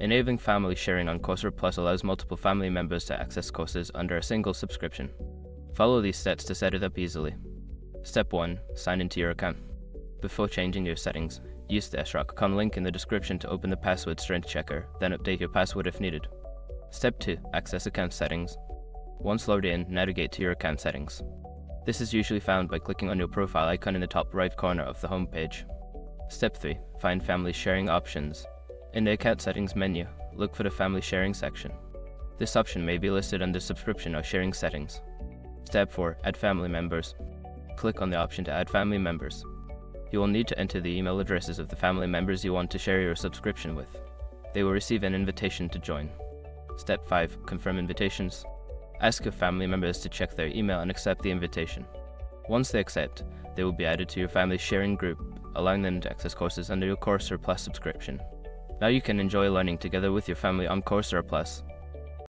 Enabling family sharing on Coursera Plus allows multiple family members to access courses under a single subscription. Follow these steps to set it up easily. Step 1. Sign into your account. Before changing your settings, use the srock.com link in the description to open the password strength checker, then update your password if needed. Step 2. Access account settings. Once logged in, navigate to your account settings. This is usually found by clicking on your profile icon in the top right corner of the home page. Step 3. Find family sharing options. In the account settings menu, look for the family sharing section. This option may be listed under subscription or sharing settings. Step 4. Add family members. Click on the option to add family members. You will need to enter the email addresses of the family members you want to share your subscription with. They will receive an invitation to join. Step 5. Confirm invitations. Ask your family members to check their email and accept the invitation. Once they accept, they will be added to your family sharing group, allowing them to access courses under your Coursera Plus subscription. Now you can enjoy learning together with your family on Coursera Plus.